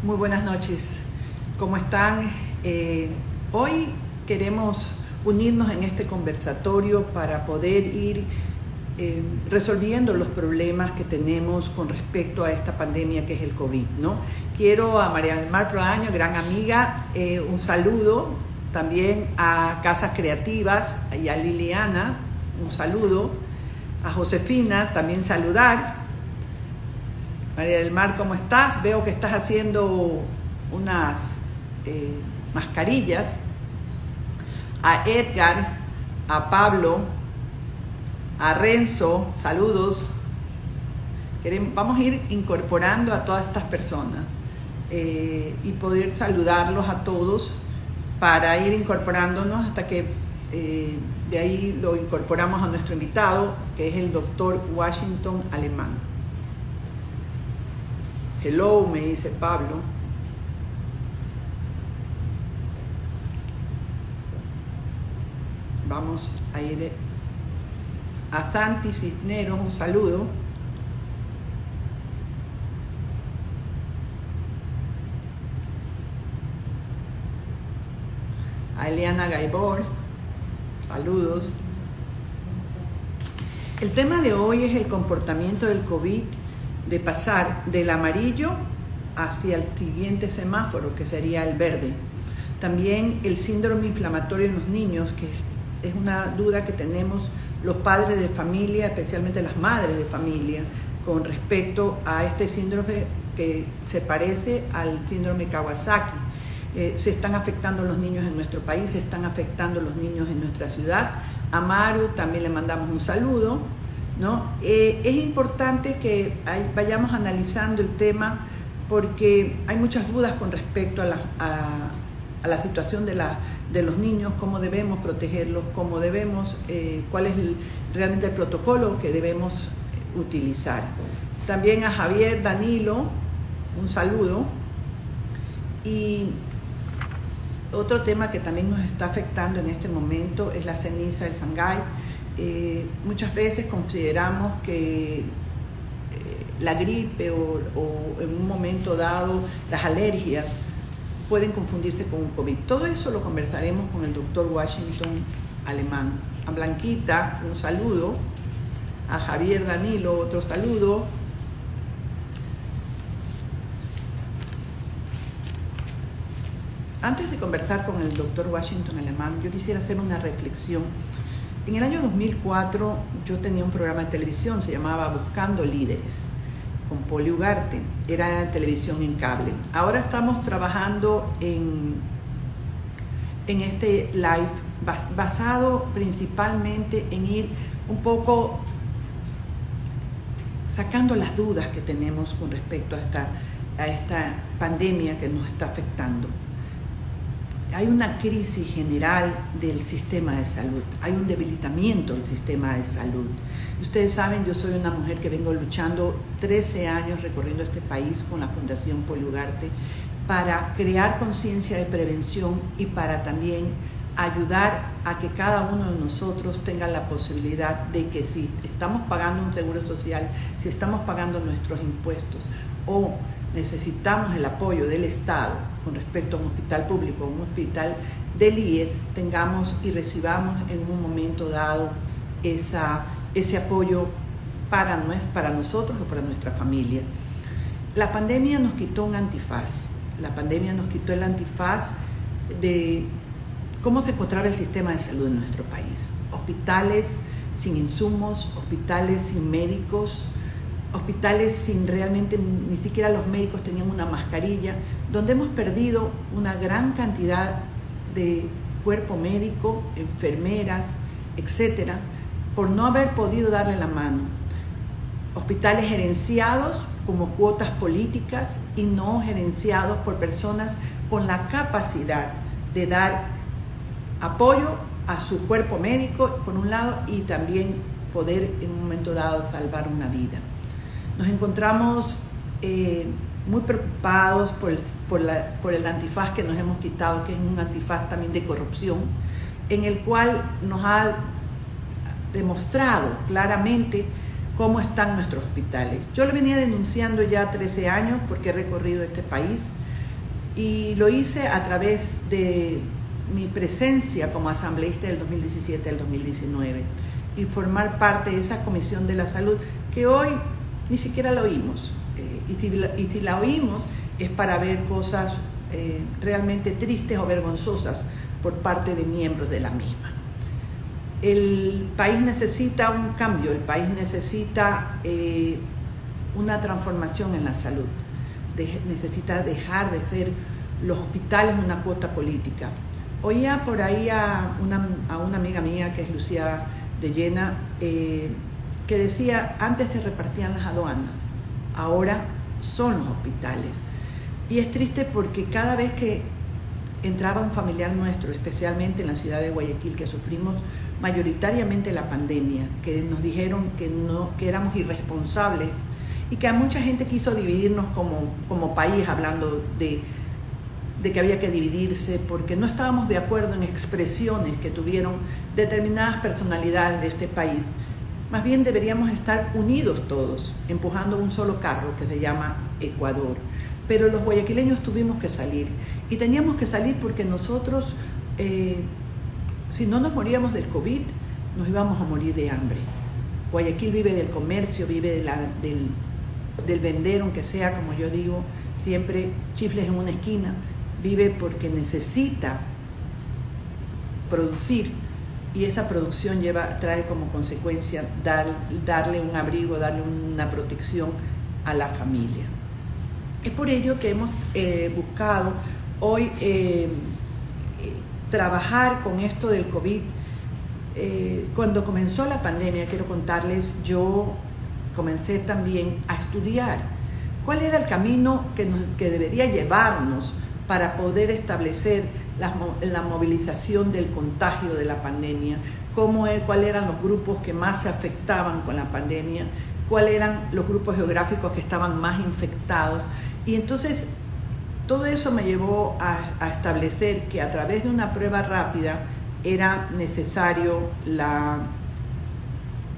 Muy buenas noches. ¿Cómo están? Hoy queremos unirnos en este conversatorio para poder ir resolviendo los problemas que tenemos con respecto a esta pandemia que es el COVID, ¿no? Quiero a María del Mar Proaño, gran amiga, un saludo. También a Casas Creativas y a Liliana, un saludo. A Josefina, también saludar. María del Mar, ¿cómo estás? Veo que estás haciendo unas mascarillas. A Edgar, a Pablo, a Renzo, saludos. Vamos a ir incorporando a todas estas personas y poder saludarlos a todos para ir incorporándonos hasta que de ahí lo incorporamos a nuestro invitado, que es el doctor Washington Alemán. Hello, me dice Pablo. Vamos a ir a Santi Cisneros, un saludo. A Eliana Gaibor, saludos. El tema de hoy es el comportamiento del COVID, de pasar del amarillo hacia el siguiente semáforo, que sería el verde. También el síndrome inflamatorio en los niños, que es una duda que tenemos los padres de familia, especialmente las madres de familia, con respecto a este síndrome que se parece al síndrome Kawasaki. Se están afectando los niños en nuestro país, se están afectando los niños en nuestra ciudad. A Maru también le mandamos un saludo, ¿no? Es importante que vayamos analizando el tema porque hay muchas dudas con respecto a la situación de los niños, cómo debemos protegerlos, cómo debemos, cuál es realmente el protocolo que debemos utilizar. También a Javier Danilo, un saludo. Y otro tema que también nos está afectando en este momento es la ceniza del Shanghái. Muchas veces consideramos que la gripe o en un momento dado las alergias pueden confundirse con un COVID. Todo eso lo conversaremos con el doctor Washington Alemán. A Blanquita, un saludo. A Javier Danilo, otro saludo. Antes de conversar con el doctor Washington Alemán, yo quisiera hacer una reflexión. En el año 2004 yo tenía un programa de televisión, se llamaba Buscando Líderes, con Poli Ugarte, era televisión en cable. Ahora estamos trabajando en este live basado principalmente en ir un poco sacando las dudas que tenemos con respecto a esta pandemia que nos está afectando. Hay una crisis general del sistema de salud, hay un debilitamiento del sistema de salud. Ustedes saben, yo soy una mujer que vengo luchando 13 años recorriendo este país con la Fundación Poli Ugarte para crear conciencia de prevención y para también ayudar a que cada uno de nosotros tenga la posibilidad de que si estamos pagando un seguro social, si estamos pagando nuestros impuestos o necesitamos el apoyo del Estado con respecto a un hospital público, un hospital del IES, tengamos y recibamos en un momento dado ese apoyo para nosotros o para nuestras familias. La pandemia nos quitó un antifaz, la pandemia nos quitó el antifaz de cómo se encontraba el sistema de salud en nuestro país. Hospitales sin insumos, hospitales sin médicos, hospitales sin realmente, ni siquiera los médicos tenían una mascarilla, donde hemos perdido una gran cantidad de cuerpo médico, enfermeras, etcétera, por no haber podido darle la mano. Hospitales gerenciados como cuotas políticas y no gerenciados por personas con la capacidad de dar apoyo a su cuerpo médico, por un lado, y también poder en un momento dado salvar una vida. Nos encontramos muy preocupados por el antifaz que nos hemos quitado, que es un antifaz también de corrupción, en el cual nos ha demostrado claramente cómo están nuestros hospitales. Yo lo venía denunciando ya 13 años porque he recorrido este país Y lo hice a través de mi presencia como asambleísta del 2017 al 2019 y formar parte de esa Comisión de la Salud que hoy ni siquiera la oímos. Y si la oímos es para ver cosas realmente tristes o vergonzosas por parte de miembros de la misma. El país necesita un cambio, el país necesita una transformación en la salud. Necesita dejar de ser los hospitales una cuota política. Oía por ahí a una amiga mía, que es Lucía de Llena, que decía, antes se repartían las aduanas, ahora son los hospitales. Y es triste porque cada vez que entraba un familiar nuestro, especialmente en la ciudad de Guayaquil, que sufrimos mayoritariamente la pandemia, que nos dijeron que éramos irresponsables y que a mucha gente quiso dividirnos como país, hablando de que había que dividirse porque no estábamos de acuerdo en expresiones que tuvieron determinadas personalidades de este país. Más bien deberíamos estar unidos todos, empujando un solo carro que se llama Ecuador. Pero los guayaquileños tuvimos que salir, y teníamos que salir porque nosotros, si no nos moríamos del COVID, nos íbamos a morir de hambre. Guayaquil vive del comercio, vive del vender, aunque sea, como yo digo, siempre chifles en una esquina, vive porque necesita producir, y esa producción trae como consecuencia darle un abrigo, darle una protección a la familia. Es por ello que hemos buscado hoy trabajar con esto del COVID. Cuando comenzó la pandemia, quiero contarles, yo comencé también a estudiar cuál era el camino que debería llevarnos para poder establecer la movilización del contagio de la pandemia, cuáles eran los grupos que más se afectaban con la pandemia, cuáles eran los grupos geográficos que estaban más infectados. Y entonces todo eso me llevó a establecer que a través de una prueba rápida era necesario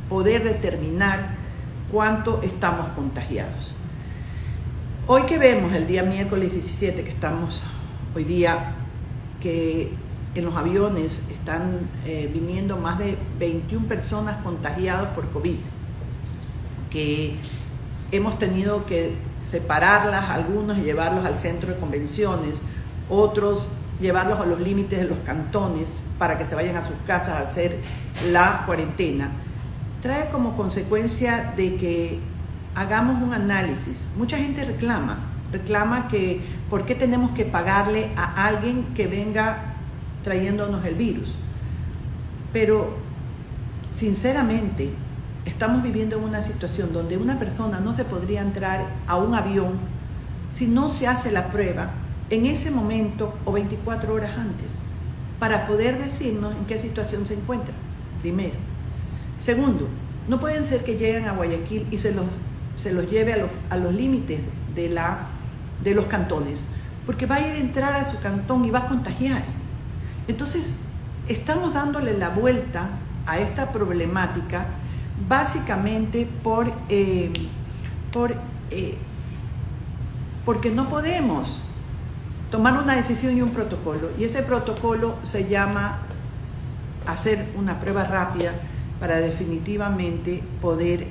poder determinar cuánto estamos contagiados. Hoy que vemos, el día miércoles 17, que estamos hoy día, que en los aviones están viniendo más de 21 personas contagiadas por COVID, que hemos tenido que separarlas, algunos, y llevarlos al centro de convenciones, otros llevarlos a los límites de los cantones para que se vayan a sus casas a hacer la cuarentena, trae como consecuencia de que hagamos un análisis. Mucha gente reclama que por qué tenemos que pagarle a alguien que venga trayéndonos el virus. Pero sinceramente estamos viviendo en una situación donde una persona no se podría entrar a un avión si no se hace la prueba en ese momento o 24 horas antes, para poder decirnos en qué situación se encuentra, primero. Segundo, no pueden ser que lleguen a Guayaquil y se los lleve a los límites de los cantones, porque va a ir a entrar a su cantón y va a contagiar. Entonces, estamos dándole la vuelta a esta problemática básicamente porque no podemos tomar una decisión y un protocolo, y ese protocolo se llama hacer una prueba rápida para definitivamente poder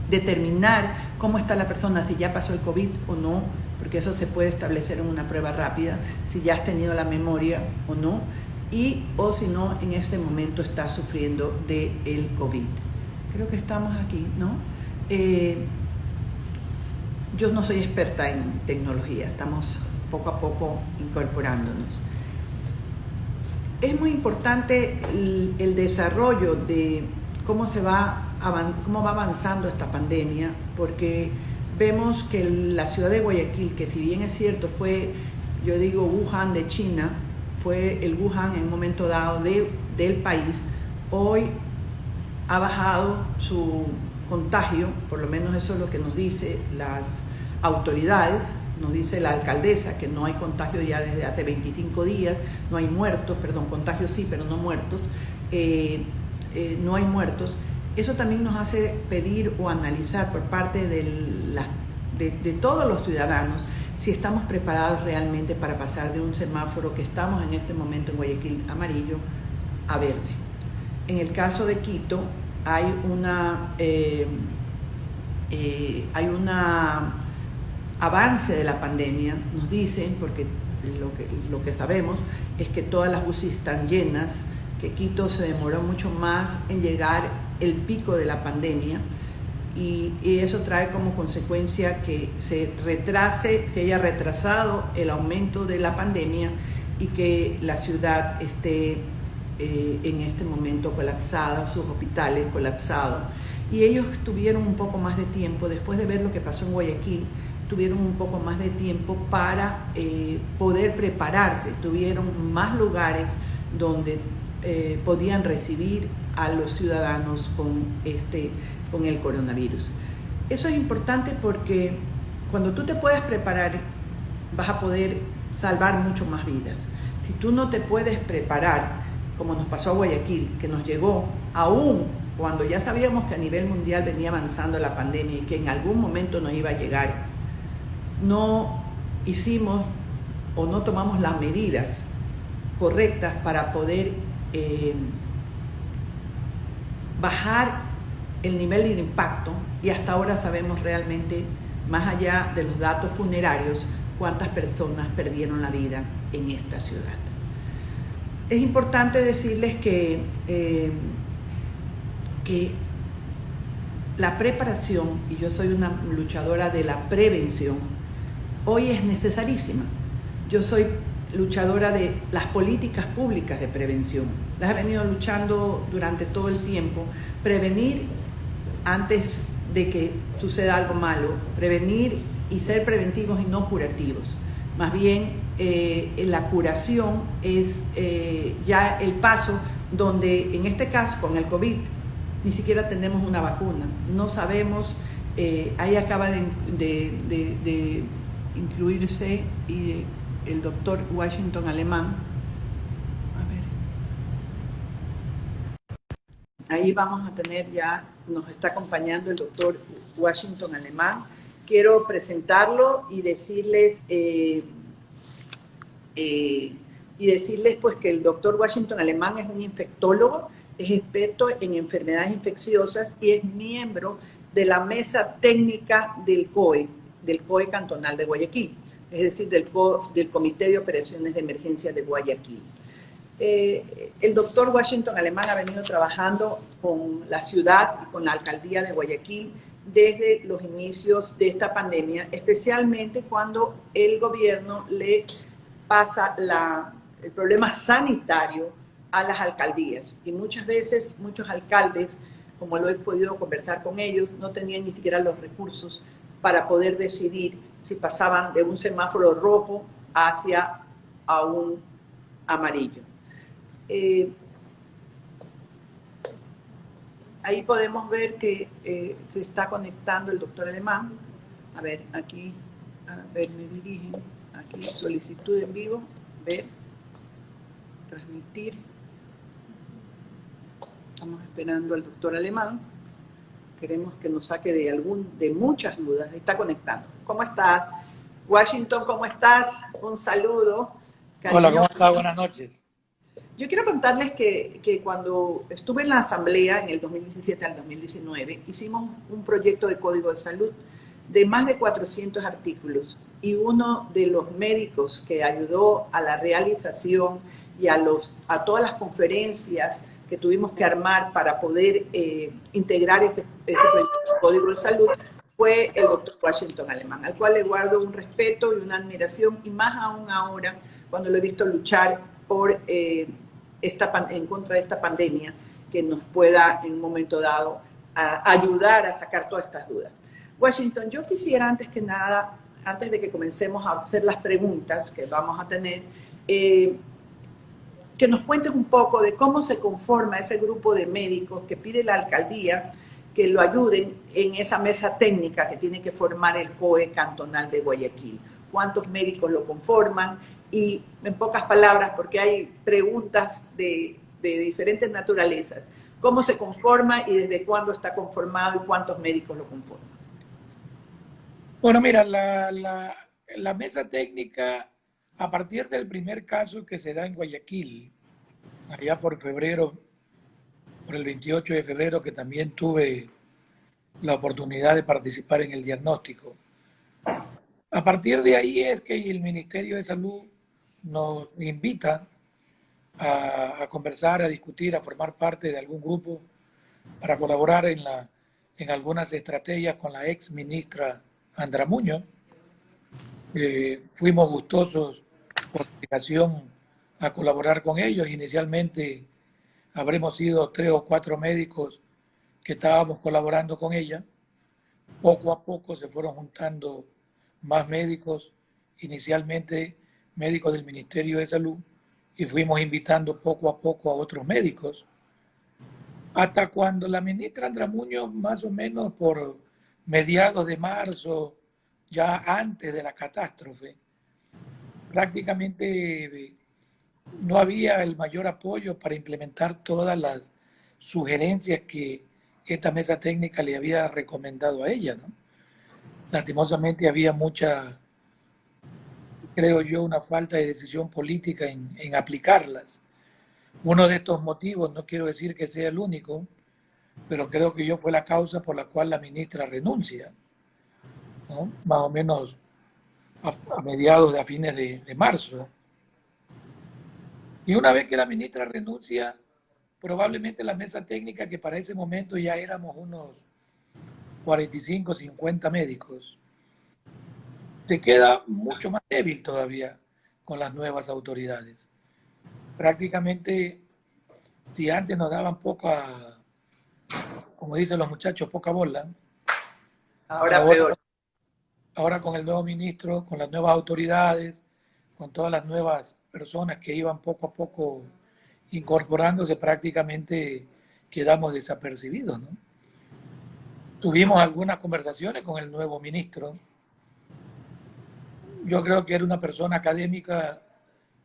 determinar cómo está la persona, si ya pasó el COVID o no, porque eso se puede establecer en una prueba rápida, si ya has tenido la memoria o no, o si no, en este momento está sufriendo del COVID. Creo que estamos aquí, ¿no? Yo no soy experta en tecnología, estamos poco a poco incorporándonos. Es muy importante el desarrollo de cómo va avanzando esta pandemia, porque vemos que la ciudad de Guayaquil, que si bien es cierto fue, yo digo, Wuhan de China, fue el Wuhan en un momento dado del país, hoy ha bajado su contagio, por lo menos eso es lo que nos dice las autoridades, nos dice la alcaldesa, que no hay contagio ya desde hace 25 días, no hay muertos, perdón, contagios sí, pero no muertos, no hay muertos. Eso también nos hace pedir o analizar por parte de todos los ciudadanos si estamos preparados realmente para pasar de un semáforo que estamos en este momento en Guayaquil amarillo a verde. En el caso de Quito hay una avance de la pandemia, nos dicen, porque lo que sabemos es que todas las UCI están llenas, que Quito se demoró mucho más en llegar el pico de la pandemia y eso trae como consecuencia que se haya retrasado el aumento de la pandemia y que la ciudad esté en este momento colapsada, sus hospitales colapsados. Y ellos tuvieron un poco más de tiempo, después de ver lo que pasó en Guayaquil, tuvieron un poco más de tiempo para poder prepararse, tuvieron más lugares donde podían recibir a los ciudadanos con el coronavirus. Eso es importante porque cuando tú te puedes preparar, vas a poder salvar mucho más vidas. Si tú no te puedes preparar, como nos pasó a Guayaquil, que nos llegó aún cuando ya sabíamos que a nivel mundial venía avanzando la pandemia y que en algún momento nos iba a llegar, no hicimos o no tomamos las medidas correctas para poder bajar el nivel de impacto, y hasta ahora sabemos realmente, más allá de los datos funerarios, cuántas personas perdieron la vida en esta ciudad. Es importante decirles que la preparación, y yo soy una luchadora de la prevención, hoy es necesarísima. Yo soy luchadora de las políticas públicas de prevención. Las he venido luchando durante todo el tiempo. Prevenir antes de que suceda algo malo. Prevenir y ser preventivos y no curativos. Más bien, la curación es ya el paso donde, en este caso, con el COVID, ni siquiera tenemos una vacuna. No sabemos, ahí acaba de incluirse el doctor Washington Alemán. A ver. Ahí vamos a tener ya, nos está acompañando el doctor Washington Alemán. Quiero presentarlo y decirles pues que el doctor Washington Alemán es un infectólogo, es experto en enfermedades infecciosas y es miembro de la mesa técnica del COE cantonal de Guayaquil, es decir, del Comité de Operaciones de Emergencia de Guayaquil. El doctor Washington Alemán ha venido trabajando con la ciudad y con la alcaldía de Guayaquil desde los inicios de esta pandemia, especialmente cuando el gobierno le pasa el problema sanitario a las alcaldías. Y muchas veces, muchos alcaldes, como lo he podido conversar con ellos, no tenían ni siquiera los recursos para poder decidir si pasaban de un semáforo rojo hacia a un amarillo. Ahí podemos ver que se está conectando el doctor Alemán. A ver, aquí, me dirigen, aquí, solicitud en vivo, ver, transmitir. Estamos esperando al doctor Alemán. Queremos que nos saque de muchas dudas. Está conectando. ¿Cómo estás? Washington, ¿cómo estás? Un saludo. Hola, ¿cómo estás? Buenas noches. Yo quiero contarles que cuando estuve en la asamblea en el 2017 al 2019, hicimos un proyecto de código de salud de más de 400 artículos, y uno de los médicos que ayudó a la realización y a todas las conferencias que tuvimos que armar para poder integrar ese proyecto de código de salud fue el doctor Washington Alemán, al cual le guardo un respeto y una admiración, y más aún ahora cuando lo he visto luchar en contra de esta pandemia, que nos pueda en un momento dado ayudar a sacar todas estas dudas. Washington, yo quisiera antes que nada, antes de que comencemos a hacer las preguntas que vamos a tener, que nos cuentes un poco de cómo se conforma ese grupo de médicos que pide la alcaldía que lo ayuden en esa mesa técnica que tiene que formar el COE cantonal de Guayaquil. ¿Cuántos médicos lo conforman? Y en pocas palabras, porque hay preguntas de diferentes naturalezas, ¿cómo se conforma y desde cuándo está conformado y cuántos médicos lo conforman? Bueno, mira, la mesa técnica, a partir del primer caso que se da en Guayaquil, allá por febrero, por el 28 de febrero, que también tuve la oportunidad de participar en el diagnóstico. A partir de ahí es que el Ministerio de Salud nos invita a conversar, a discutir, a formar parte de algún grupo para colaborar en algunas estrategias con la ex ministra Andra Muñoz. Fuimos gustosos por invitación a colaborar con ellos. Inicialmente habremos sido 3 o 4 médicos que estábamos colaborando con ella. Poco a poco se fueron juntando más médicos, inicialmente médicos del Ministerio de Salud, y fuimos invitando poco a poco a otros médicos, hasta cuando la ministra Andra Muñoz, más o menos por mediados de marzo, ya antes de la catástrofe, prácticamente no había el mayor apoyo para implementar todas las sugerencias que esta mesa técnica le había recomendado a ella, ¿no? Lastimosamente había mucha, creo yo, una falta de decisión política en aplicarlas. Uno de estos motivos, no quiero decir que sea el único, pero creo que yo fue la causa por la cual la ministra renuncia, ¿no? Más o menos a mediados de a fines de marzo. Y una vez que la ministra renuncia, probablemente la mesa técnica, que para ese momento ya éramos unos 45, 50 médicos, se queda mucho más débil todavía con las nuevas autoridades. Prácticamente, si antes nos daban poca, como dicen los muchachos, poca bola, ahora peor. Ahora con el nuevo ministro, con las nuevas autoridades, con todas las nuevas personas que iban poco a poco incorporándose, prácticamente quedamos desapercibidos, ¿no? Tuvimos algunas conversaciones con el nuevo ministro. Yo creo que era una persona académica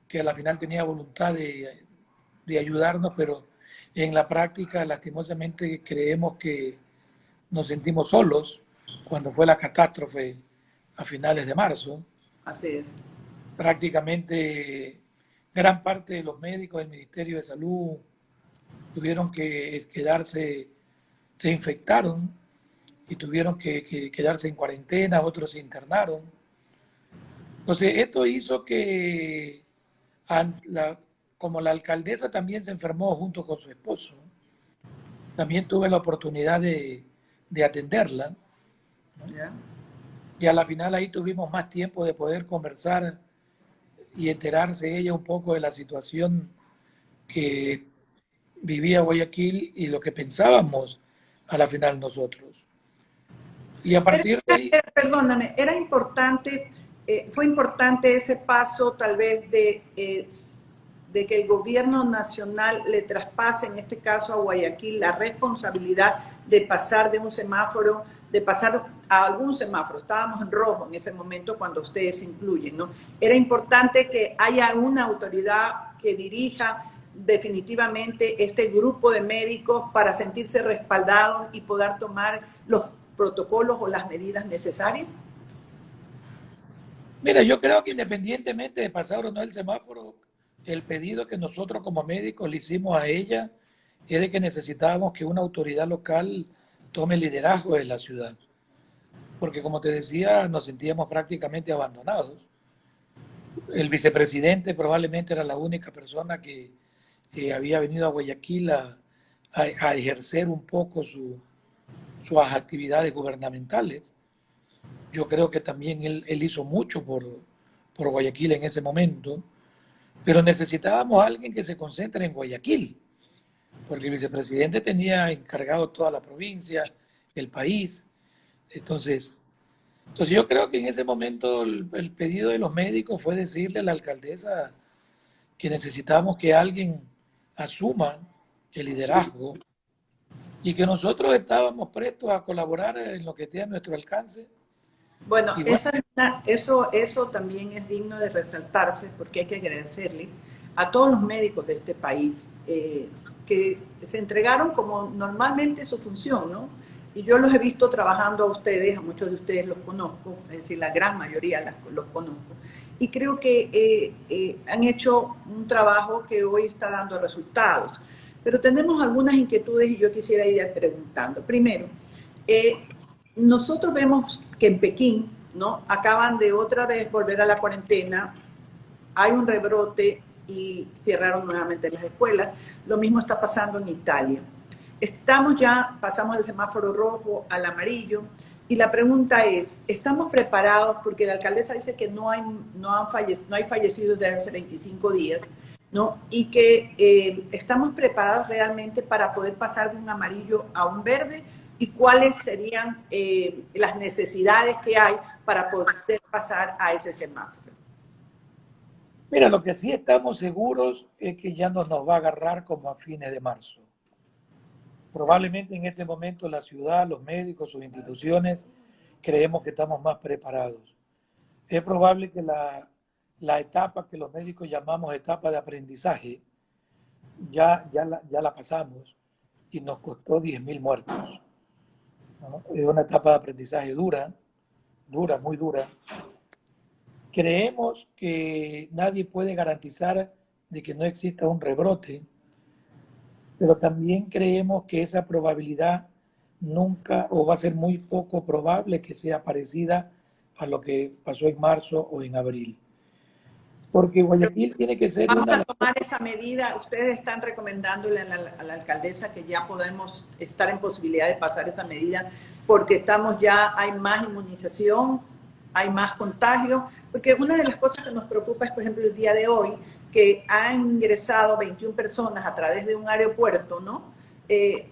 que a la final tenía voluntad de ayudarnos, pero en la práctica, lastimosamente, creemos que nos sentimos solos cuando fue la catástrofe a finales de marzo. Así es. Prácticamente gran parte de los médicos del Ministerio de Salud tuvieron que quedarse, se infectaron y tuvieron que quedarse en cuarentena, otros se internaron. Entonces, esto hizo que, como la alcaldesa también se enfermó junto con su esposo, también tuve la oportunidad de atenderla, ¿no? ¿Ya? Y a la final ahí tuvimos más tiempo de poder conversar y enterarse ella un poco de la situación que vivía Guayaquil y lo que pensábamos a la final nosotros. Y a partir de ahí... Perdóname, era importante, fue importante ese paso tal vez de que el gobierno nacional le traspase, en este caso a Guayaquil, la responsabilidad de pasar de un semáforo, de pasar a algún semáforo. Estábamos en rojo en ese momento cuando ustedes incluyen, ¿no? Era importante que haya una autoridad que dirija definitivamente este grupo de médicos para sentirse respaldados y poder tomar los protocolos o las medidas necesarias. Mira, yo creo que independientemente de pasar o no el semáforo, el pedido que nosotros como médicos le hicimos a ella es de que necesitábamos que una autoridad local tome liderazgo en la ciudad. Porque como te decía, nos sentíamos prácticamente abandonados. El vicepresidente probablemente era la única persona que había venido a Guayaquil a ejercer un poco sus actividades gubernamentales. Yo creo que también él hizo mucho por Guayaquil en ese momento, pero necesitábamos a alguien que se concentre en Guayaquil, porque el vicepresidente tenía encargado toda la provincia, el país. Entonces yo creo que en ese momento el pedido de los médicos fue decirle a la alcaldesa que necesitábamos que alguien asuma el liderazgo y que nosotros estábamos prestos a colaborar en lo que esté a nuestro alcance. Bueno, eso también es digno de resaltarse, porque hay que agradecerle a todos los médicos de este país que se entregaron como normalmente su función, ¿no? Y yo los he visto trabajando a ustedes, a muchos de ustedes los conozco, es decir, la gran mayoría los conozco. Y creo que han hecho un trabajo que hoy está dando resultados. Pero tenemos algunas inquietudes y yo quisiera ir preguntando. Primero, nosotros vemos que en Pekín, ¿no?, acaban de otra vez volver a la cuarentena, hay un rebrote y cerraron nuevamente las escuelas. Lo mismo está pasando en Italia. Pasamos del semáforo rojo al amarillo, y la pregunta es, ¿estamos preparados? Porque la alcaldesa dice que no hay fallecidos desde hace 25 días, ¿no? Y que estamos preparados realmente para poder pasar de un amarillo a un verde, y cuáles serían las necesidades que hay para poder pasar a ese semáforo. Mira, lo que sí estamos seguros es que ya no nos va a agarrar como a fines de marzo. Probablemente en este momento la ciudad, los médicos, sus instituciones, creemos que estamos más preparados. Es probable que la etapa que los médicos llamamos etapa de aprendizaje, ya la pasamos y nos costó 10.000 muertos, ¿no? Es una etapa de aprendizaje dura, muy dura. Creemos que nadie puede garantizar de que no exista un rebrote, pero también creemos que esa probabilidad nunca, o va a ser muy poco probable que sea parecida a lo que pasó en marzo o en abril. Porque Guayaquil tiene que ser Vamos una... a tomar esa medida. Ustedes están recomendándole a la alcaldesa que ya podemos estar en posibilidad de pasar esa medida, porque hay más inmunización, hay más contagio, porque una de las cosas que nos preocupa es, por ejemplo, el día de hoy, que han ingresado 21 personas a través de un aeropuerto, ¿no?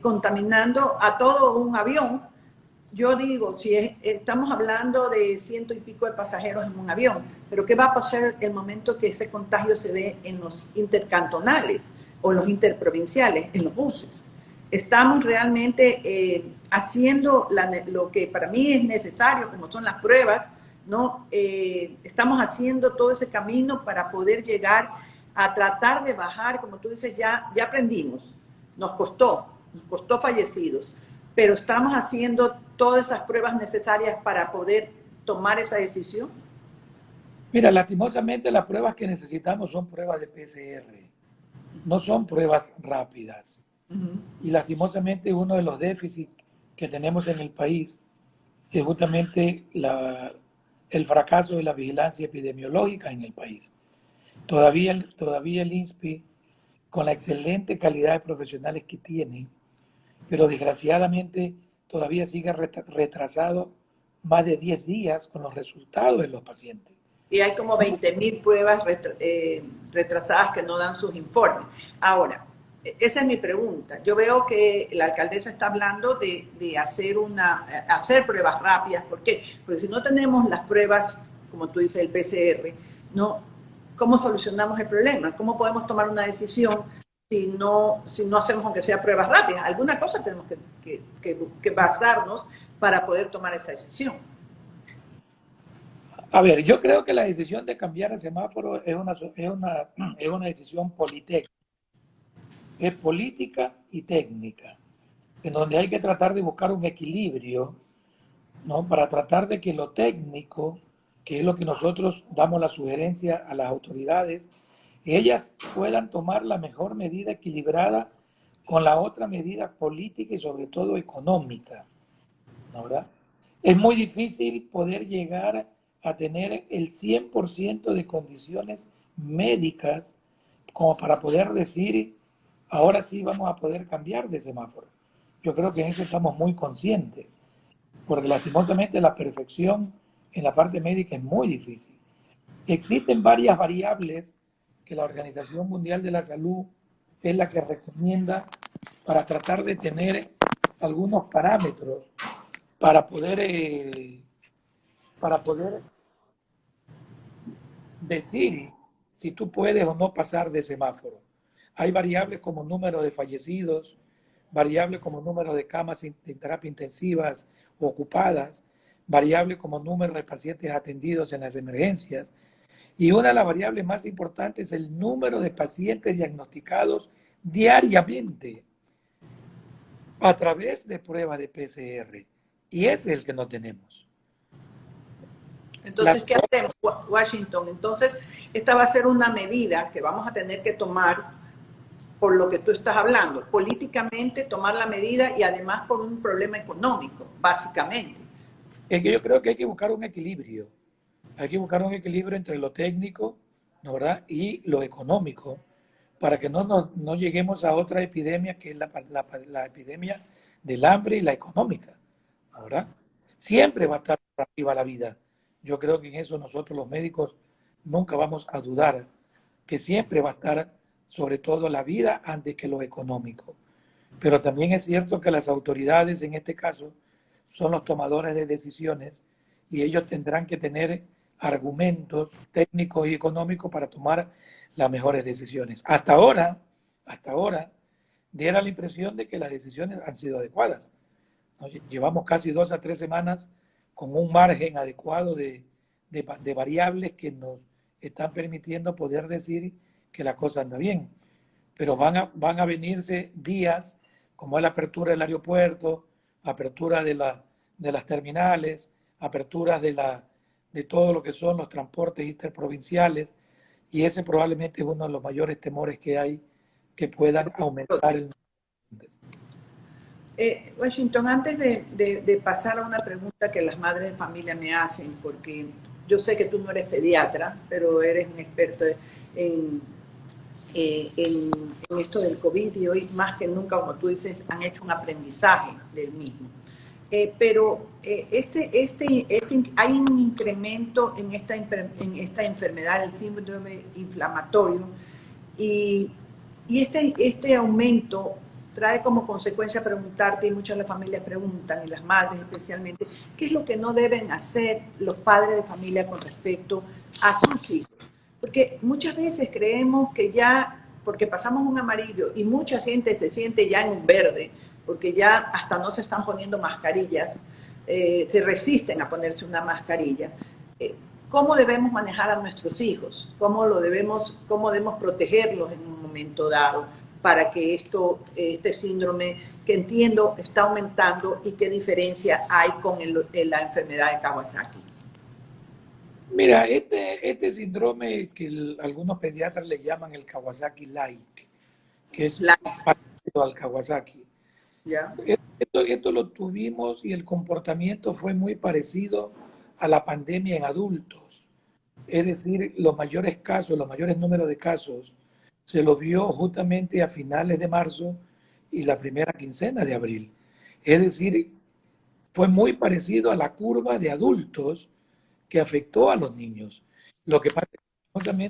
Contaminando a todo un avión. Yo digo, si estamos hablando de 100 y pico de pasajeros en un avión, pero ¿qué va a pasar el momento que ese contagio se dé en los intercantonales o los interprovinciales, en los buses? Estamos realmente haciendo lo que para mí es necesario, como son las pruebas, ¿no? Estamos haciendo todo ese camino para poder llegar a tratar de bajar, como tú dices, ya aprendimos, nos costó fallecidos, pero estamos haciendo todas esas pruebas necesarias para poder tomar esa decisión. Mira, lastimosamente las pruebas que necesitamos son pruebas de PCR, no son pruebas rápidas. Y lastimosamente uno de los déficits que tenemos en el país es justamente el fracaso de la vigilancia epidemiológica en el país. Todavía el INSPI, con la excelente calidad de profesionales que tiene, pero desgraciadamente todavía sigue retrasado más de 10 días con los resultados de los pacientes. Y hay como 20.000 pruebas retrasadas que no dan sus informes. Ahora, esa es mi pregunta. Yo veo que la alcaldesa está hablando de hacer pruebas rápidas. ¿Por qué? Porque si no tenemos las pruebas, como tú dices, el PCR, ¿no? ¿Cómo solucionamos el problema? ¿Cómo podemos tomar una decisión si no hacemos, aunque sea pruebas rápidas? Alguna cosa tenemos que basarnos para poder tomar esa decisión. A ver, yo creo que la decisión de cambiar el semáforo es una decisión politécnica. Es política y técnica, en donde hay que tratar de buscar un equilibrio, ¿no? Para tratar de que lo técnico, que es lo que nosotros damos la sugerencia a las autoridades, ellas puedan tomar la mejor medida equilibrada con la otra medida política y sobre todo económica, ¿no? ¿Verdad? Es muy difícil poder llegar a tener el 100% de condiciones médicas como para poder decir, ahora sí vamos a poder cambiar de semáforo. Yo creo que en eso estamos muy conscientes, porque lastimosamente la perfección en la parte médica es muy difícil. Existen varias variables que la Organización Mundial de la Salud es la que recomienda para tratar de tener algunos parámetros para poder decir si tú puedes o no pasar de semáforo. Hay variables como número de fallecidos, variables como número de camas de terapia intensivas ocupadas, variables como número de pacientes atendidos en las emergencias. Y una de las variables más importantes es el número de pacientes diagnosticados diariamente. a través de pruebas de PCR. Y ese es el que no tenemos. Entonces, ¿qué hacemos, Washington? Entonces, esta va a ser una medida que vamos a tener que tomar por lo que tú estás hablando, políticamente tomar la medida y además por un problema económico, básicamente. Es que yo creo que hay que buscar un equilibrio. Hay que buscar un equilibrio entre lo técnico, ¿no, verdad? Y lo económico, para que no lleguemos a otra epidemia que es la epidemia del hambre y la económica, ¿no, verdad? Siempre va a estar arriba la vida. Yo creo que en eso nosotros los médicos nunca vamos a dudar, que siempre va a estar sobre todo la vida antes que lo económico. Pero también es cierto que las autoridades en este caso son los tomadores de decisiones y ellos tendrán que tener argumentos técnicos y económicos para tomar las mejores decisiones. Hasta ahora, diera la impresión de que las decisiones han sido adecuadas. Llevamos casi 2 a 3 semanas con un margen adecuado de variables que nos están permitiendo poder decir que la cosa anda bien. Pero van a venirse días como es la apertura del aeropuerto, apertura de las terminales, aperturas de todo lo que son los transportes interprovinciales, y ese probablemente es uno de los mayores temores que hay, que puedan aumentar el número. Washington, antes de pasar a una pregunta que las madres de familia me hacen, porque yo sé que tú no eres pediatra, pero eres un experto en, en esto del COVID y hoy más que nunca, como tú dices, han hecho un aprendizaje del mismo. Hay un incremento en esta enfermedad, el síndrome inflamatorio, y este aumento trae como consecuencia preguntarte, y muchas de las familias preguntan, y las madres especialmente, ¿qué es lo que no deben hacer los padres de familia con respecto a sus hijos? Porque muchas veces creemos que ya, porque pasamos un amarillo y mucha gente se siente ya en un verde, porque ya hasta no se están poniendo mascarillas, se resisten a ponerse una mascarilla. ¿Cómo debemos manejar a nuestros hijos? ¿Cómo debemos protegerlos en un momento dado para que este síndrome, que entiendo está aumentando, y qué diferencia hay con la enfermedad de Kawasaki? Mira, este síndrome que algunos pediatras le llaman el Kawasaki-like, que es parecido al Kawasaki. ¿Ya? Esto lo tuvimos y el comportamiento fue muy parecido a la pandemia en adultos. Es decir, los mayores casos, los mayores números de casos se los vio justamente a finales de marzo y la primera quincena de abril. Es decir, fue muy parecido a la curva de adultos que afectó a los niños. Lo que pasa es que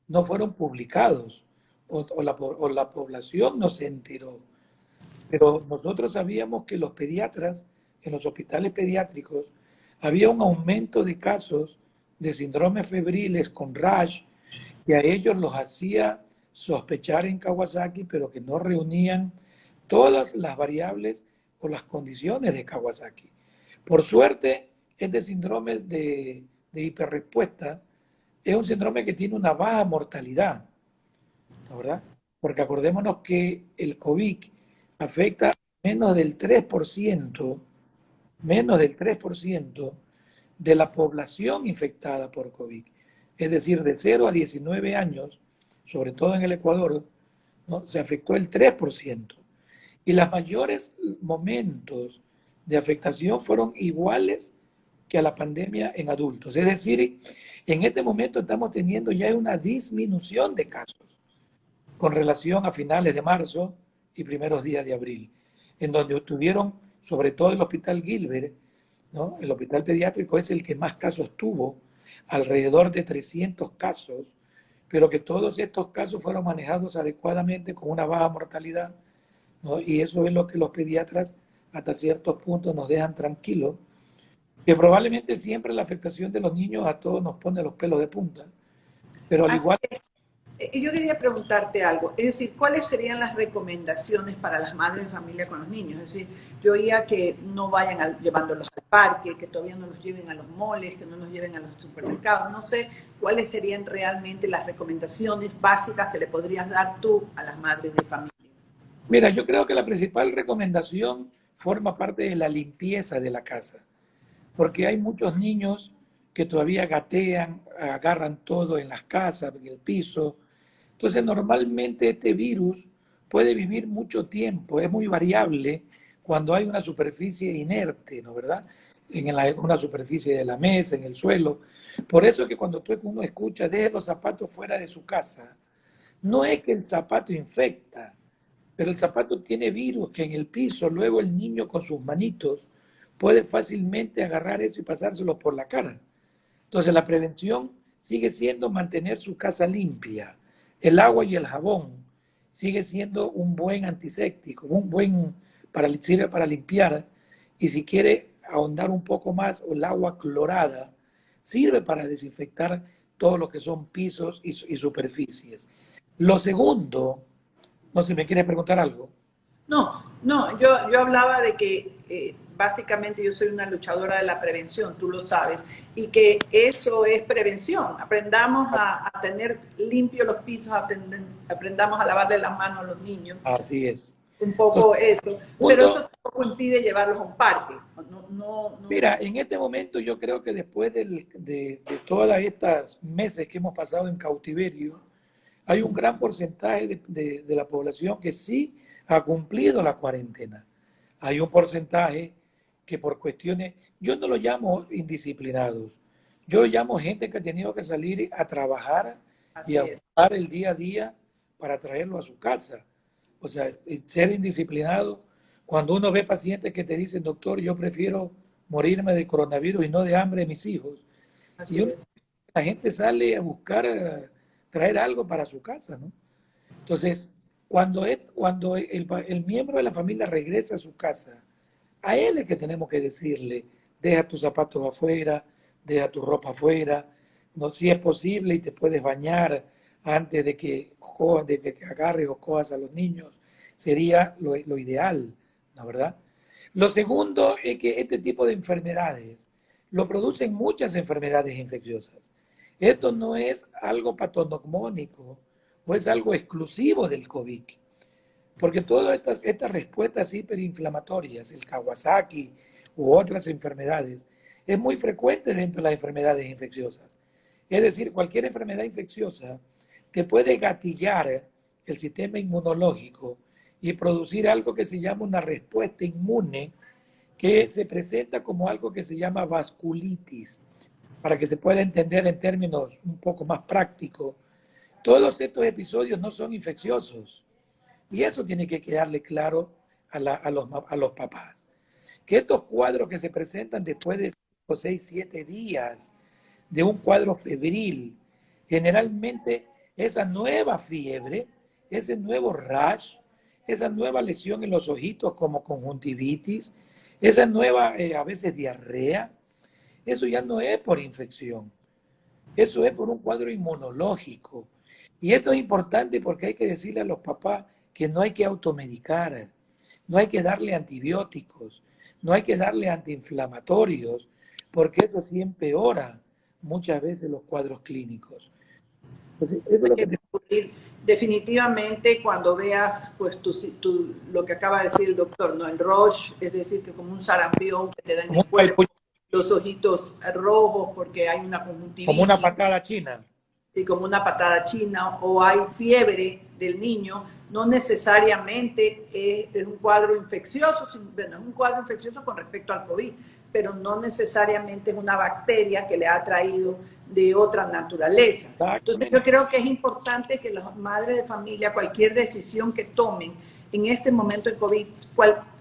no fueron publicados o la población no se enteró. Pero nosotros sabíamos que los pediatras, en los hospitales pediátricos, había un aumento de casos de síndromes febriles con rash, que a ellos los hacía sospechar en Kawasaki, pero que no reunían todas las variables o las condiciones de Kawasaki. Por suerte, este síndrome de hiperrespuesta es un síndrome que tiene una baja mortalidad, ¿verdad? Porque acordémonos que el COVID afecta menos del 3% de la población infectada por COVID. Es decir, de 0 a 19 años, sobre todo en el Ecuador, ¿no? Se afectó el 3%. Y los mayores momentos de afectación fueron iguales que a la pandemia en adultos. Es decir, en este momento estamos teniendo ya una disminución de casos con relación a finales de marzo y primeros días de abril, en donde tuvieron, sobre todo el Hospital Gilbert, ¿no? El hospital pediátrico es el que más casos tuvo, alrededor de 300 casos, pero que todos estos casos fueron manejados adecuadamente con una baja mortalidad, ¿no? Y eso es lo que los pediatras hasta ciertos puntos nos dejan tranquilos, que probablemente siempre la afectación de los niños a todos nos pone los pelos de punta, pero al igual... Yo quería preguntarte algo, es decir, ¿cuáles serían las recomendaciones para las madres de familia con los niños? Es decir, yo oía que no vayan llevándolos al parque, que todavía no los lleven a los moles, que no los lleven a los supermercados. No sé cuáles serían realmente las recomendaciones básicas que le podrías dar tú a las madres de familia. Mira, yo creo que la principal recomendación forma parte de la limpieza de la casa, porque hay muchos niños que todavía gatean, agarran todo en las casas, en el piso. Entonces, normalmente este virus puede vivir mucho tiempo, es muy variable cuando hay una superficie inerte, ¿no verdad? Una superficie de la mesa, en el suelo. Por eso que cuando uno escucha, deje los zapatos fuera de su casa, no es que el zapato infecta, pero el zapato tiene virus que en el piso, luego el niño con sus manitos puede fácilmente agarrar eso y pasárselo por la cara. Entonces la prevención sigue siendo mantener su casa limpia. El agua y el jabón sigue siendo un buen antiséptico, sirve para limpiar. Y si quiere ahondar un poco más, el agua clorada sirve para desinfectar todo lo que son pisos y superficies. Lo segundo, no sé si me quiere preguntar algo. No, yo hablaba de que básicamente yo soy una luchadora de la prevención, tú lo sabes, y que eso es prevención. Aprendamos a tener limpios los pisos, aprendamos a lavarle las manos a los niños, Así es. un Entonces, poco eso, pero punto, eso tampoco impide llevarlos a un parque. mira, en este momento yo creo que después de todas estas meses que hemos pasado en cautiverio, hay un gran porcentaje de la población que sí ha cumplido la cuarentena. Hay un porcentaje que por cuestiones, yo no lo llamo indisciplinados, yo lo llamo gente que ha tenido que salir a trabajar y Así a es. buscar el día a día para traerlo a su casa. O sea, ser indisciplinado, cuando uno ve pacientes que te dicen, doctor, yo prefiero morirme de coronavirus y no de hambre de mis hijos. Y Así es. la gente sale a buscar traer algo para su casa, ¿no? Entonces, cuando el miembro de la familia regresa a su casa, a él es que tenemos que decirle, deja tus zapatos afuera, deja tu ropa afuera, no, si es posible y te puedes bañar antes de que agarres o cojas a los niños, sería lo ideal, ¿no verdad? Lo segundo es que este tipo de enfermedades lo producen muchas enfermedades infecciosas. Esto no es algo patognomónico o es algo exclusivo del COVID, porque todas estas respuestas hiperinflamatorias, el Kawasaki u otras enfermedades, es muy frecuente dentro de las enfermedades infecciosas. Es decir, cualquier enfermedad infecciosa te puede gatillar el sistema inmunológico y producir algo que se llama una respuesta inmune que se presenta como algo que se llama vasculitis, para que se pueda entender en términos un poco más prácticos. Todos estos episodios no son infecciosos y eso tiene que quedarle claro a los papás. Que estos cuadros que se presentan después de 5, 6, 7 días de un cuadro febril, generalmente esa nueva fiebre, ese nuevo rash, esa nueva lesión en los ojitos como conjuntivitis, esa nueva a veces diarrea, eso ya no es por infección, eso es por un cuadro inmunológico. Y esto es importante porque hay que decirle a los papás que no hay que automedicar, no hay que darle antibióticos, no hay que darle antiinflamatorios, porque eso sí empeora muchas veces los cuadros clínicos. Entonces, eso es lo que Definitivamente cuando veas pues lo que acaba de decir el doctor, ¿no? El Roche, es decir, que como un sarampión que te da en el cuerpo, los ojitos rojos porque hay una como una conjuntivitis, patada china. y como una patada china, o hay fiebre del niño, no necesariamente es un cuadro infeccioso, bueno, es un cuadro infeccioso con respecto al COVID, pero no necesariamente es una bacteria que le ha traído de otra naturaleza. Entonces yo creo que es importante que las madres de familia, cualquier decisión que tomen en este momento de COVID,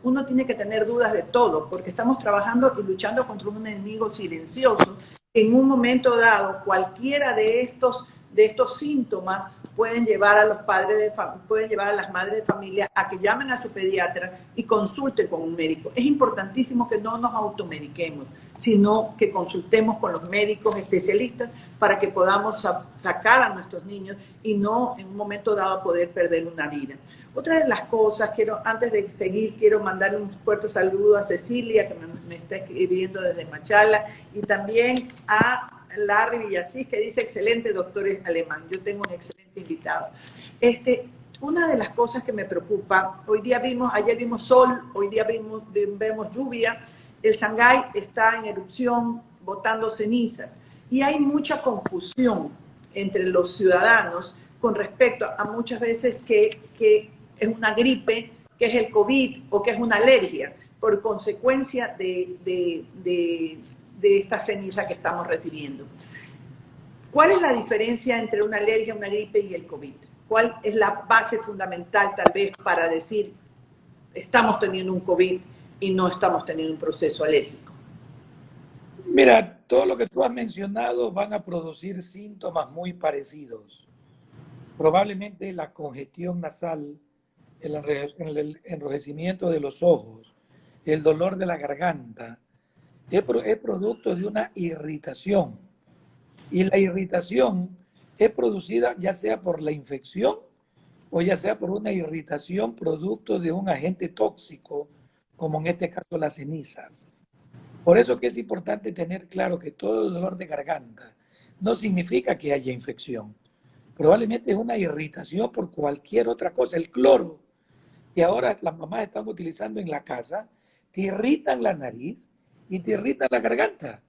uno tiene que tener dudas de todo, porque estamos trabajando y luchando contra un enemigo silencioso. En un momento dado, cualquiera de estos síntomas pueden llevar a los pueden llevar a las madres de familia a que llamen a su pediatra y consulten con un médico. Es importantísimo que no nos automediquemos, sino que consultemos con los médicos especialistas para que podamos sacar a nuestros niños y no en un momento dado poder perder una vida. Otra de las cosas, antes de seguir, quiero mandarle un fuerte saludo a Cecilia, que me está escribiendo desde Machala, y también a Larry Villasís, que dice, excelente doctor alemán. Yo tengo un excelente invitado. una de las cosas que me preocupa, ayer vimos sol, hoy día vemos lluvia, el Shanghái está en erupción, botando cenizas, y hay mucha confusión entre los ciudadanos con respecto a muchas veces que es una gripe, que es el COVID o que es una alergia, por consecuencia de esta ceniza que estamos recibiendo. ¿Cuál es la diferencia entre una alergia, una gripe y el COVID? ¿Cuál es la base fundamental tal vez para decir estamos teniendo un COVID y no estamos teniendo un proceso alérgico? Mira, todo lo que tú has mencionado van a producir síntomas muy parecidos. Probablemente la congestión nasal, el enrojecimiento de los ojos, el dolor de la garganta, es producto de una irritación. Y la irritación es producida ya sea por la infección o ya sea por una irritación producto de un agente tóxico, como en este caso las cenizas. Por eso que es importante tener claro que todo dolor de garganta no significa que haya infección. Probablemente es una irritación por cualquier otra cosa. El cloro que ahora las mamás están utilizando en la casa te irritan la nariz y te irritan la garganta.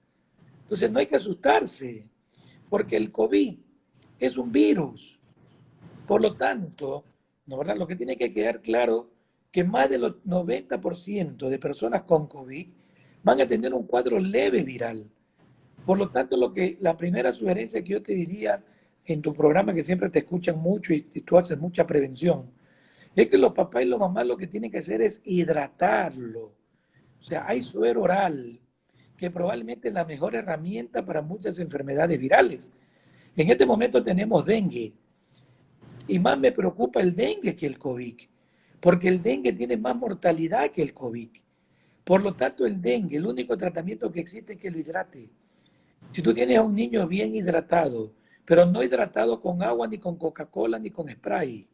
Entonces no hay que asustarse, porque el COVID es un virus. Por lo tanto, ¿no, verdad? Lo que tiene que quedar claro que más del 90% de personas con COVID van a tener un cuadro leve viral. Por lo tanto, la primera sugerencia que yo te diría en tu programa, que siempre te escuchan mucho y tú haces mucha prevención, es que los papás y las mamás lo que tienen que hacer es hidratarlo. O sea, hay suero oral, que probablemente es la mejor herramienta para muchas enfermedades virales. En este momento tenemos dengue y más me preocupa el dengue que el COVID, porque el dengue tiene más mortalidad que el COVID. Por lo tanto, el dengue, el único tratamiento que existe es que lo hidrate. Si tú tienes a un niño bien hidratado, pero no hidratado con agua, ni con Coca-Cola, ni con spray,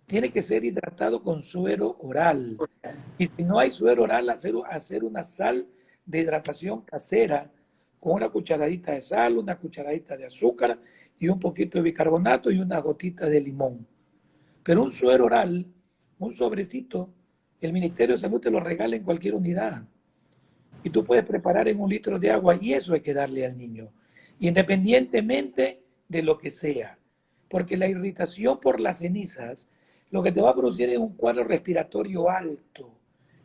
tiene que ser hidratado con suero oral. Y si no hay suero oral, hacer una sal de hidratación casera con una cucharadita de sal, una cucharadita de azúcar y un poquito de bicarbonato y una gotita de limón. Pero un suero oral, un sobrecito, el Ministerio de Salud te lo regala en cualquier unidad. Y tú puedes preparar en 1 litro de agua y eso hay que darle al niño, independientemente de lo que sea. Porque la irritación por las cenizas lo que te va a producir es un cuadro respiratorio alto.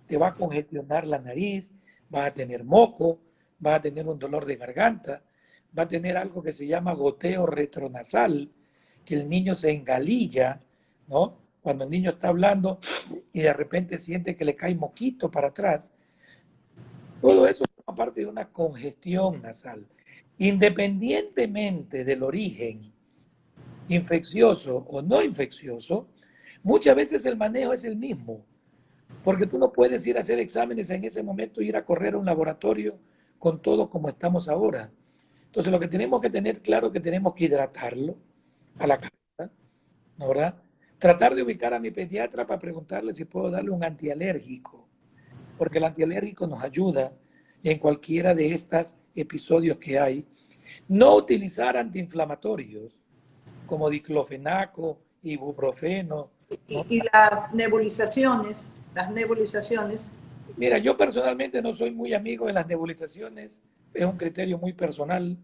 Te va a congestionar la nariz, vas a tener moco, vas a tener un dolor de garganta, va a tener algo que se llama goteo retronasal, que el niño se engalilla, ¿no? Cuando el niño está hablando y de repente siente que le cae moquito para atrás. Todo eso forma parte de una congestión nasal. Independientemente del origen, infeccioso o no infeccioso, muchas veces el manejo es el mismo, porque tú no puedes ir a hacer exámenes en ese momento, ir a correr a un laboratorio con todo como estamos ahora. Entonces lo que tenemos que tener claro es que tenemos que hidratarlo a la cabeza, ¿no, verdad? Tratar de ubicar a mi pediatra para preguntarle si puedo darle un antialérgico, porque el antialérgico nos ayuda en cualquiera de estos episodios que hay. No utilizar antiinflamatorios como diclofenaco, ibuprofeno, ¿no? Y las nebulizaciones. Mira, yo personalmente no soy muy amigo de las nebulizaciones, es un criterio muy personal.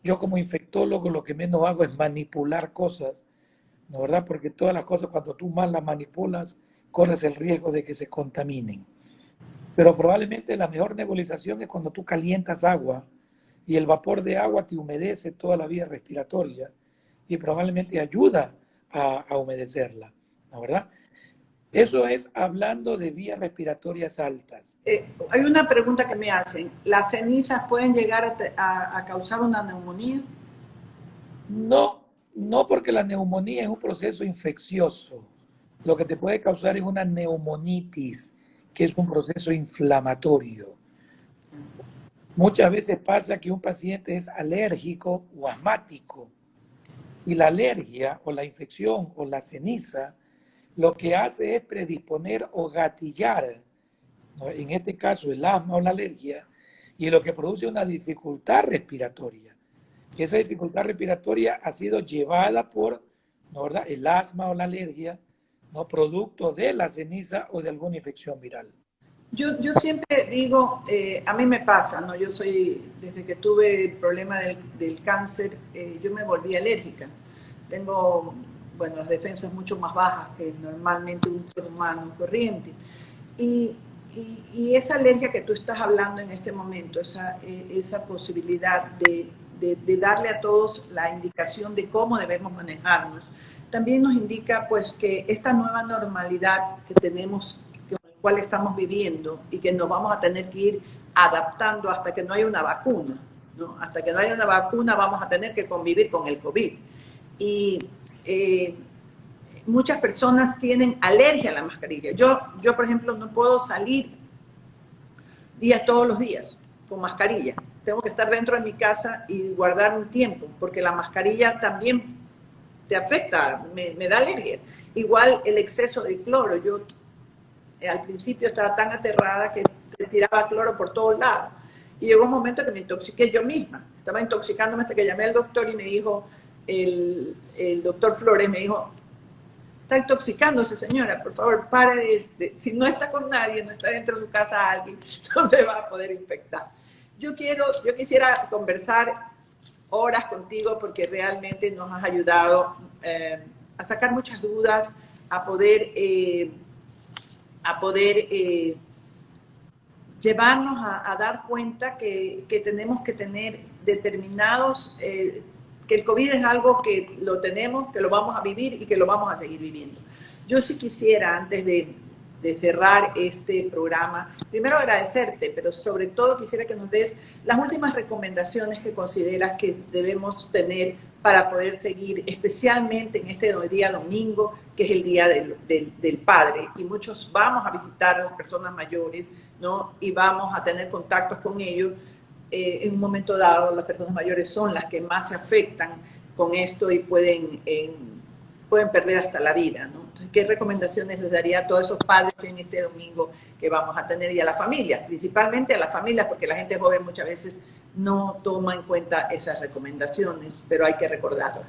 Yo como infectólogo lo que menos hago es manipular cosas, ¿no, verdad? Porque todas las cosas cuando tú mal las manipulas, corres el riesgo de que se contaminen. Pero probablemente la mejor nebulización es cuando tú calientas agua y el vapor de agua te humedece toda la vía respiratoria y probablemente ayuda a humedecerla, ¿no, verdad? Eso es hablando de vías respiratorias altas. Hay una pregunta que me hacen. ¿Las cenizas pueden llegar a causar una neumonía? No, no porque la neumonía es un proceso infeccioso. Lo que te puede causar es una neumonitis, que es un proceso inflamatorio. Muchas veces pasa que un paciente es alérgico o asmático y la alergia o la infección o la ceniza lo que hace es predisponer o gatillar, ¿no? En este caso el asma o la alergia, y lo que produce una dificultad respiratoria. Esa dificultad respiratoria ha sido llevada por, ¿no, verdad?, el asma o la alergia, no producto de la ceniza o de alguna infección viral. Yo siempre digo, a mí me pasa, ¿no? Yo soy, desde que tuve el problema del cáncer, yo me volví alérgica. Tengo, bueno, las defensas mucho más bajas que normalmente un ser humano corriente. Y, y esa alergia que tú estás hablando en este momento, esa posibilidad de darle a todos la indicación de cómo debemos manejarnos, también nos indica pues que esta nueva normalidad que tenemos, cual estamos viviendo y que nos vamos a tener que ir adaptando hasta que no haya una vacuna, ¿no? Hasta que no haya una vacuna vamos a tener que convivir con el COVID. Y muchas personas tienen alergia a la mascarilla. Yo, por ejemplo, no puedo salir todos los días con mascarilla. Tengo que estar dentro de mi casa y guardar un tiempo, porque la mascarilla también te afecta, me da alergia. Igual el exceso de cloro. Yo al principio estaba tan aterrada que tiraba cloro por todos lados. Y llegó un momento que me intoxiqué yo misma. Estaba intoxicándome hasta que llamé al doctor y me dijo, el doctor Flores me dijo, está intoxicándose señora, por favor, pare si no está con nadie, no está dentro de su casa alguien, no se va a poder infectar. Yo quisiera conversar horas contigo porque realmente nos has ayudado a sacar muchas dudas, a poder llevarnos a dar cuenta que tenemos que tener determinados, que el COVID es algo que lo tenemos, que lo vamos a vivir y que lo vamos a seguir viviendo. Yo sí quisiera, antes de cerrar este programa, primero agradecerte, pero sobre todo quisiera que nos des las últimas recomendaciones que consideras que debemos tener para poder seguir, especialmente en este día domingo, que es el Día del Padre. Y muchos vamos a visitar a las personas mayores, ¿no? Y vamos a tener contactos con ellos. En un momento dado, las personas mayores son las que más se afectan con esto y pueden perder hasta la vida, ¿no? Entonces, ¿qué recomendaciones les daría a todos esos padres en este domingo que vamos a tener y a las familias? Principalmente a las familias, porque la gente joven muchas veces no toma en cuenta esas recomendaciones, pero hay que recordarlas.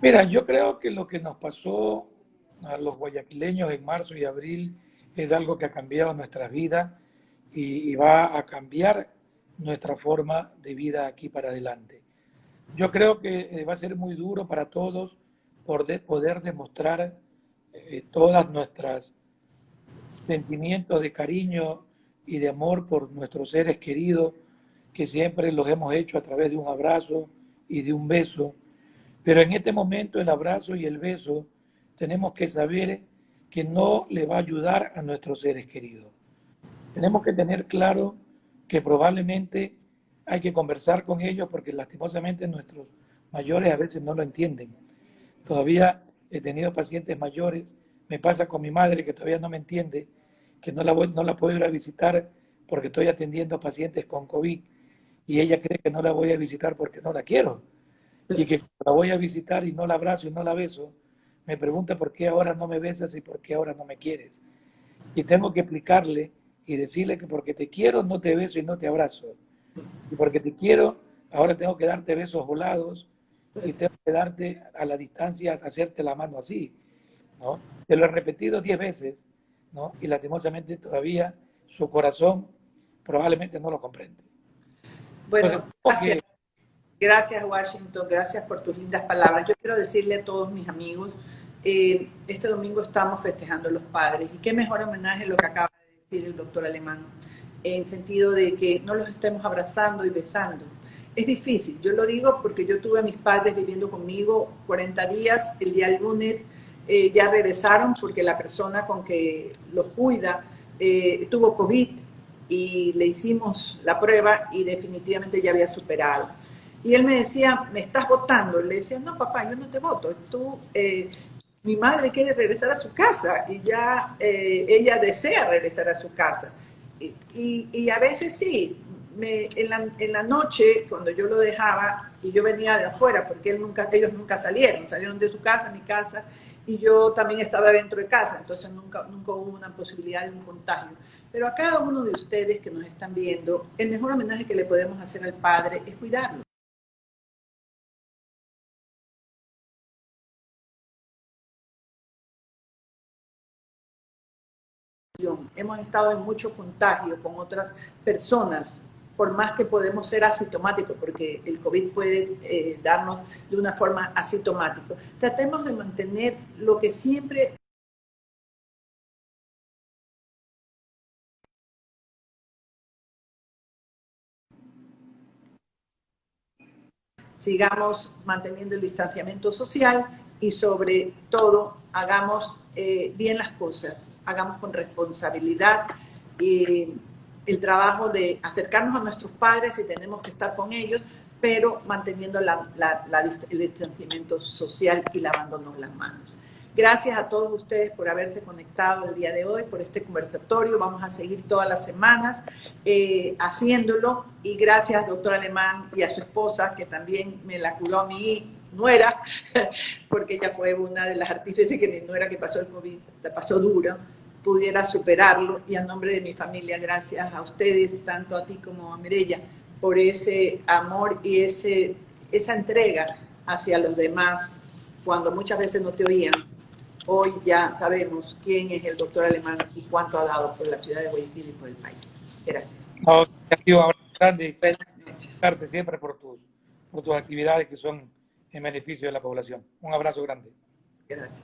Mira, yo creo que lo que nos pasó a los guayaquileños en marzo y abril es algo que ha cambiado nuestras vidas y va a cambiar nuestra forma de vida aquí para adelante. Yo creo que va a ser muy duro para todos poder demostrar todas nuestras sentimientos de cariño y de amor por nuestros seres queridos, que siempre los hemos hecho a través de un abrazo y de un beso. Pero en este momento el abrazo y el beso tenemos que saber que no le va a ayudar a nuestros seres queridos. Tenemos que tener claro que probablemente hay que conversar con ellos porque lastimosamente nuestros mayores a veces no lo entienden. Todavía he tenido pacientes mayores, me pasa con mi madre que todavía no me entiende, que no la puedo ir a visitar porque estoy atendiendo a pacientes con COVID y ella cree que no la voy a visitar porque no la quiero. Y que la voy a visitar y no la abrazo y no la beso, me pregunta por qué ahora no me besas y por qué ahora no me quieres. Y tengo que explicarle y decirle que porque te quiero no te beso y no te abrazo. Y porque te quiero, ahora tengo que darte besos volados y tengo que darte a la distancia, hacerte la mano así, ¿no? Te lo he repetido 10 veces, ¿no? Y lastimosamente todavía su corazón probablemente no lo comprende. Entonces, Bueno, gracias. Gracias, Washington. Gracias por tus lindas palabras. Yo quiero decirle a todos mis amigos, este domingo estamos festejando a los padres. Y qué mejor homenaje lo que acaba de decir el doctor Alemán, en sentido de que no los estemos abrazando y besando. Es difícil, yo lo digo porque yo tuve a mis padres viviendo conmigo 40 días, el día lunes ya regresaron porque la persona con que los cuida tuvo COVID y le hicimos la prueba y definitivamente ya había superado. Y él me decía, ¿me estás votando? Le decía, no, papá, yo no te voto. Mi madre quiere regresar a su casa y ya ella desea regresar a su casa. Y a veces sí, en la noche, cuando yo lo dejaba y yo venía de afuera, porque ellos nunca salieron de su casa a mi casa y yo también estaba dentro de casa, entonces nunca hubo una posibilidad de un contagio. Pero a cada uno de ustedes que nos están viendo, el mejor homenaje que le podemos hacer al Padre es cuidarlo. Hemos estado en mucho contagio con otras personas, por más que podemos ser asintomáticos, porque el COVID puede darnos de una forma asintomática. Tratemos de mantener lo que siempre sigamos manteniendo el distanciamiento social y sobre todo hagamos bien las cosas, hagamos con responsabilidad el trabajo de acercarnos a nuestros padres si tenemos que estar con ellos, pero manteniendo el distanciamiento social y lavándonos las manos. Gracias a todos ustedes por haberse conectado el día de hoy, por este conversatorio. Vamos a seguir todas las semanas haciéndolo. Y gracias, doctor Alemán, y a su esposa, que también me la curó a mi nuera, porque ella fue una de las artífices que mi nuera, que pasó el COVID, la pasó dura, pudiera superarlo. Y a nombre de mi familia, gracias a ustedes, tanto a ti como a Mireya, por ese amor y esa entrega hacia los demás, cuando muchas veces no te oían. Hoy ya sabemos quién es el doctor Alemán y cuánto ha dado por la ciudad de Guayaquil y por el país. Gracias. No, un abrazo grande y felicitarte siempre por tus actividades que son en beneficio de la población. Un abrazo grande. Gracias.